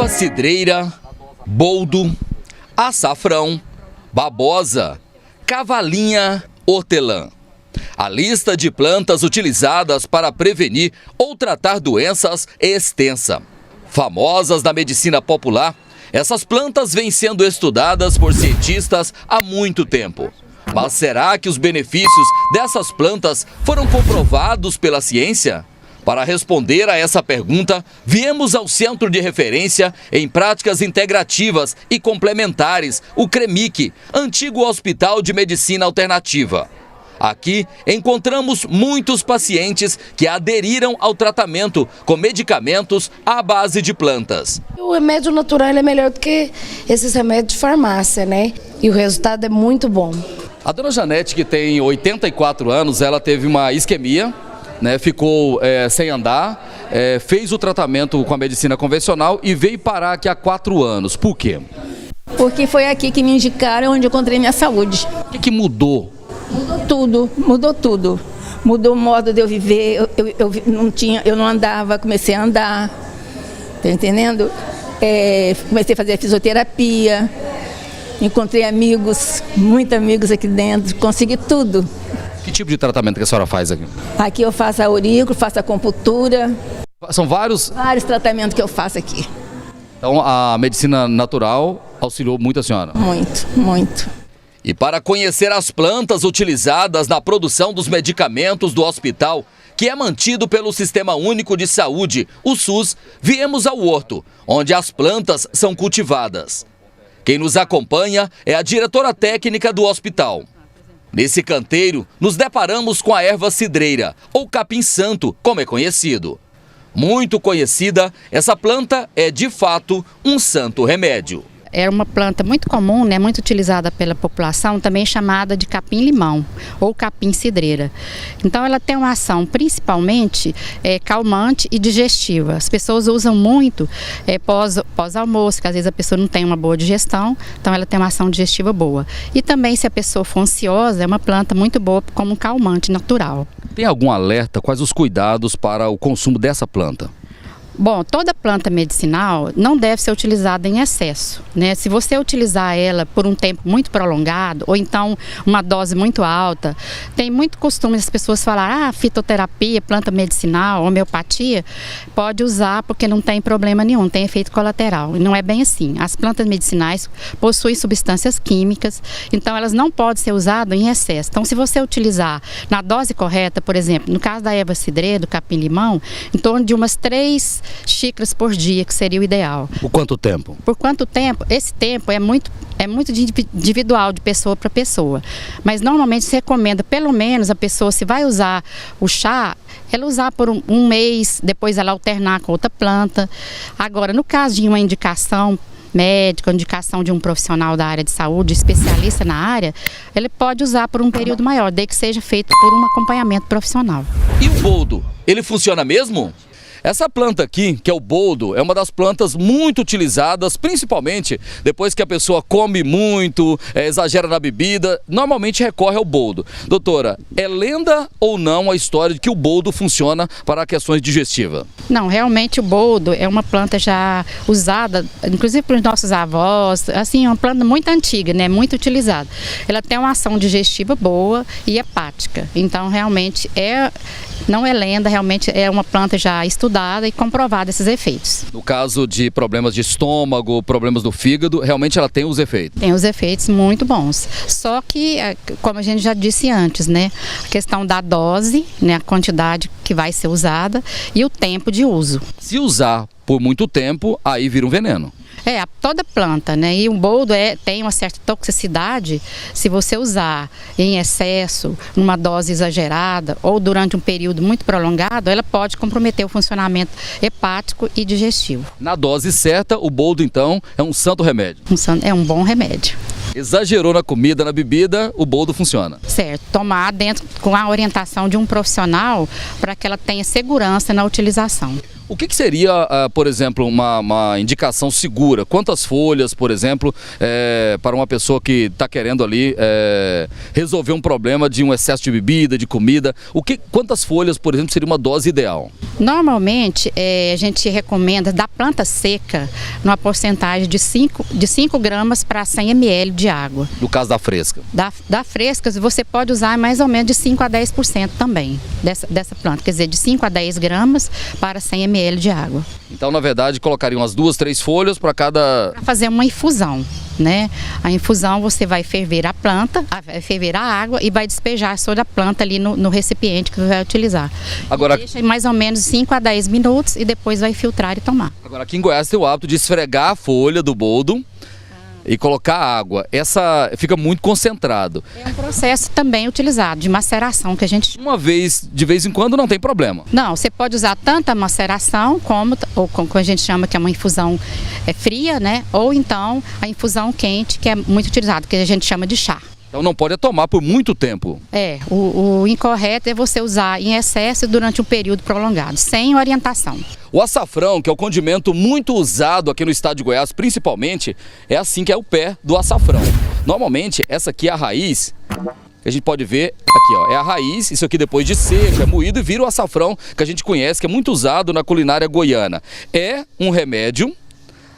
erva cidreira, boldo, açafrão, babosa, cavalinha, hortelã. A lista de plantas utilizadas para prevenir ou tratar doenças é extensa. Famosas na medicina popular, essas plantas vêm sendo estudadas por cientistas há muito tempo. Mas será que os benefícios dessas plantas foram comprovados pela ciência? Para responder a essa pergunta, viemos ao Centro de Referência em Práticas Integrativas e Complementares, o CREMIC, antigo Hospital de Medicina Alternativa. Aqui encontramos muitos pacientes que aderiram ao tratamento com medicamentos à base de plantas. O remédio natural é melhor do que esses remédios de farmácia, né? E o resultado é muito bom. A dona Janete, que tem 84 anos, ela teve uma isquemia, né? Ficou sem andar, fez o tratamento com a medicina convencional e veio parar aqui há 4 anos. Por quê? Porque foi aqui que me indicaram, onde eu encontrei minha saúde. O que mudou? Mudou tudo, mudou tudo. Mudou o modo de eu viver, eu não andava, comecei a andar, tá entendendo? Comecei a fazer fisioterapia, encontrei amigos, muitos amigos aqui dentro, consegui tudo. Que tipo de tratamento que a senhora faz aqui? Aqui eu faço a aurícula, faço a acupuntura. São vários Tratamentos que eu faço aqui. Então a medicina natural auxiliou muito a senhora? Muito, muito. E para conhecer as plantas utilizadas na produção dos medicamentos do hospital, que é mantido pelo Sistema Único de Saúde, o SUS, viemos ao horto, onde as plantas são cultivadas. Quem nos acompanha é a diretora técnica do hospital. Nesse canteiro, nos deparamos com a erva cidreira, ou capim-santo, como é conhecido. Muito conhecida, essa planta é, de fato, um santo remédio. É uma planta muito comum, né, muito utilizada pela população, também chamada de capim-limão ou capim-cidreira. Então ela tem uma ação principalmente calmante e digestiva. As pessoas usam muito pós-almoço, que às vezes a pessoa não tem uma boa digestão, então ela tem uma ação digestiva boa. E também, se a pessoa for ansiosa, é uma planta muito boa como um calmante natural. Tem algum alerta? Quais os cuidados para o consumo dessa planta? Bom, toda planta medicinal não deve ser utilizada em excesso, né? Se você utilizar ela por um tempo muito prolongado, ou então uma dose muito alta, tem muito costume das pessoas falar, fitoterapia, planta medicinal, homeopatia, pode usar porque não tem problema nenhum, não tem efeito colateral. E não é bem assim. As plantas medicinais possuem substâncias químicas, então elas não podem ser usadas em excesso. Então, se você utilizar na dose correta, por exemplo, no caso da erva cidreira, do capim-limão, em torno de umas 3 xícaras por dia, que seria o ideal. Por quanto tempo? Por quanto tempo? Esse tempo é muito individual, de pessoa para pessoa. Mas normalmente se recomenda, pelo menos, a pessoa, se vai usar o chá, ela usar por um mês, depois ela alternar com outra planta. Agora, no caso de uma indicação médica, indicação de um profissional da área de saúde, especialista na área, ele pode usar por um período maior, desde que seja feito por um acompanhamento profissional. E o boldo, ele funciona mesmo? Essa planta aqui, que é o boldo, é uma das plantas muito utilizadas, principalmente depois que a pessoa come muito, exagera na bebida, normalmente recorre ao boldo. Doutora, é lenda ou não a história de que o boldo funciona para questões digestivas? Não, realmente o boldo é uma planta já usada, inclusive pelos nossos avós, assim, é uma planta muito antiga, né, muito utilizada. Ela tem uma ação digestiva boa e hepática, então realmente não é lenda, realmente é uma planta já estudada e comprovada esses efeitos. No caso de problemas de estômago, problemas do fígado, realmente ela tem os efeitos? Tem os efeitos muito bons. Só que, como a gente já disse antes, né, a questão da dose, né, a quantidade que vai ser usada e o tempo de uso. Se usar por muito tempo, aí vira um veneno. Toda planta, né? E o boldo tem uma certa toxicidade se você usar em excesso, numa dose exagerada ou durante um período muito prolongado, ela pode comprometer o funcionamento hepático e digestivo. Na dose certa, o boldo então é um santo remédio. É um bom remédio. Exagerou na comida, na bebida, o boldo funciona. Certo, tomar dentro com a orientação de um profissional para que ela tenha segurança na utilização. O que seria, por exemplo, uma indicação segura? Quantas folhas, por exemplo, para uma pessoa que está querendo ali resolver um problema de um excesso de bebida, de comida? Quantas folhas, por exemplo, seria uma dose ideal? Normalmente, a gente recomenda da planta seca numa porcentagem de 5 gramas para 100 ml de água. No caso da fresca? Da fresca, você pode usar mais ou menos de 5 a 10% também dessa planta. Quer dizer, de 5 a 10 gramas para 100 ml de água. Então, na verdade, colocaria umas 2, 3 folhas para cada... Para fazer uma infusão, né? A infusão você vai ferver a planta, vai ferver a água e vai despejar sobre a planta ali no recipiente que você vai utilizar. Agora, deixa mais ou menos 5 a 10 minutos e depois vai filtrar e tomar. Agora, aqui em Goiás tem o hábito de esfregar a folha do boldo e colocar água. Essa fica muito concentrado. É um processo também utilizado de maceração que a gente... De vez em quando não tem problema. Não, você pode usar tanto a maceração como a gente chama que é uma infusão fria, né? Ou então a infusão quente, que é muito utilizado, que a gente chama de chá. Então não pode tomar por muito tempo. O incorreto é você usar em excesso durante um período prolongado, sem orientação. O açafrão, que é o condimento muito usado aqui no estado de Goiás, principalmente, é assim que é o pé do açafrão. Normalmente, essa aqui é a raiz, que a gente pode ver aqui, ó, é a raiz, isso aqui depois de seco, é moído e vira o açafrão que a gente conhece, que é muito usado na culinária goiana. É um remédio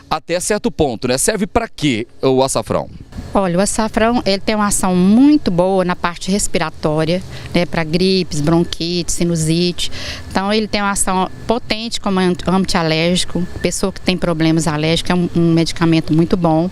até certo ponto, né? Serve para quê o açafrão? Olha, o açafrão ele tem uma ação muito boa na parte respiratória, né, para gripes, bronquite, sinusite. Então ele tem uma ação potente como antialérgico, pessoa que tem problemas alérgicos, é um medicamento muito bom.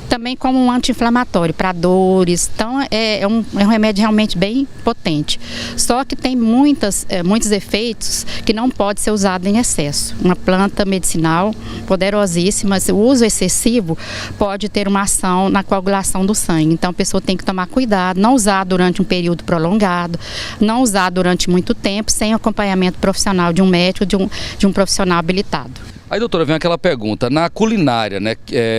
Também como um anti-inflamatório para dores, então é um remédio realmente bem potente. Só que tem muitos efeitos que não pode ser usado em excesso. Uma planta medicinal poderosíssima, o uso excessivo pode ter uma ação na coagulação do sangue. Então a pessoa tem que tomar cuidado, não usar durante um período prolongado, não usar durante muito tempo, sem acompanhamento profissional de um médico, de um profissional habilitado. Aí, doutora, vem aquela pergunta, na culinária, né,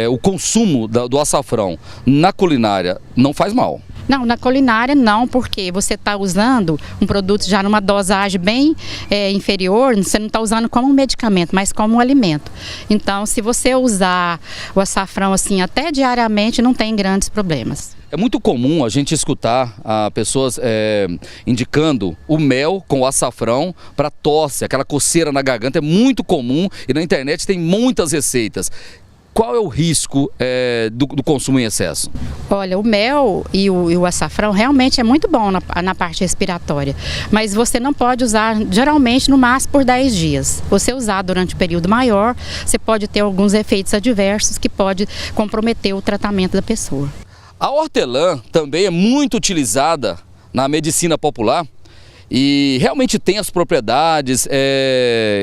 o consumo do açafrão na culinária não faz mal? Não, na culinária não, porque você está usando um produto já numa dosagem bem inferior, você não está usando como um medicamento, mas como um alimento. Então, se você usar o açafrão assim até diariamente, não tem grandes problemas. É muito comum a gente escutar pessoas indicando o mel com o açafrão para tosse, aquela coceira na garganta, é muito comum e na internet tem muitas receitas. Qual é o risco do consumo em excesso? Olha, o mel e o açafrão realmente é muito bom na parte respiratória, mas você não pode usar geralmente no máximo por 10 dias. Você usar durante um período maior, você pode ter alguns efeitos adversos que pode comprometer o tratamento da pessoa. A hortelã também é muito utilizada na medicina popular e realmente tem as propriedades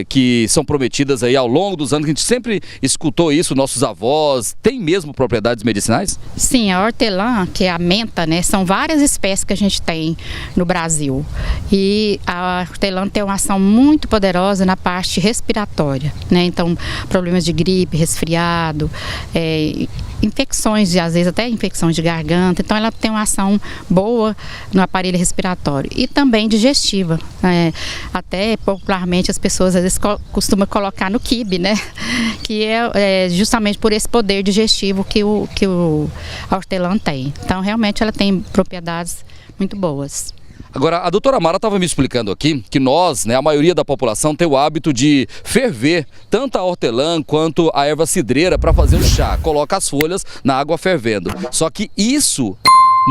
que são prometidas aí ao longo dos anos, que a gente sempre escutou isso, nossos avós, tem mesmo propriedades medicinais? Sim, a hortelã, que é a menta, né, são várias espécies que a gente tem no Brasil e a hortelã tem uma ação muito poderosa na parte respiratória, né, então problemas de gripe, resfriado, infecções, às vezes até infecções de garganta, então ela tem uma ação boa no aparelho respiratório e também digestiva, até popularmente as pessoas às vezes costumam colocar no quibe, né, que é justamente por esse poder digestivo que a hortelã tem, então realmente ela tem propriedades muito boas. Agora, a doutora Mara estava me explicando aqui que nós, né, a maioria da população tem o hábito de ferver tanto a hortelã quanto a erva cidreira para fazer o chá. Coloca as folhas na água fervendo. Só que isso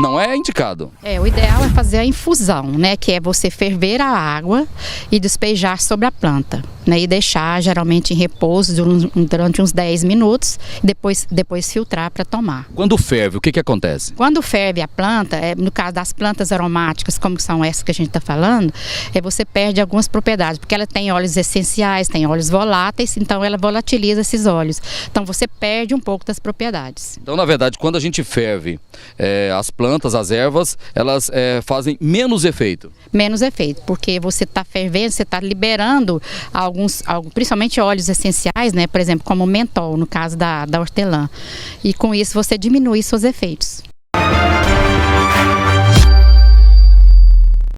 não é indicado. O ideal é fazer a infusão, né, que é você ferver a água e despejar sobre a planta, né, e deixar geralmente em repouso durante uns 10 minutos e depois filtrar para tomar. Quando ferve, o que acontece? Quando ferve a planta, no caso das plantas aromáticas, como são essas que a gente está falando, você perde algumas propriedades, porque ela tem óleos essenciais, tem óleos voláteis, então ela volatiliza esses óleos. Então você perde um pouco das propriedades. Então, na verdade, quando a gente ferve as plantas, as ervas, elas fazem menos efeito. Menos efeito, porque você está fervendo, você está liberando principalmente óleos essenciais, né? Por exemplo, como o mentol, no caso da hortelã. E com isso você diminui seus efeitos.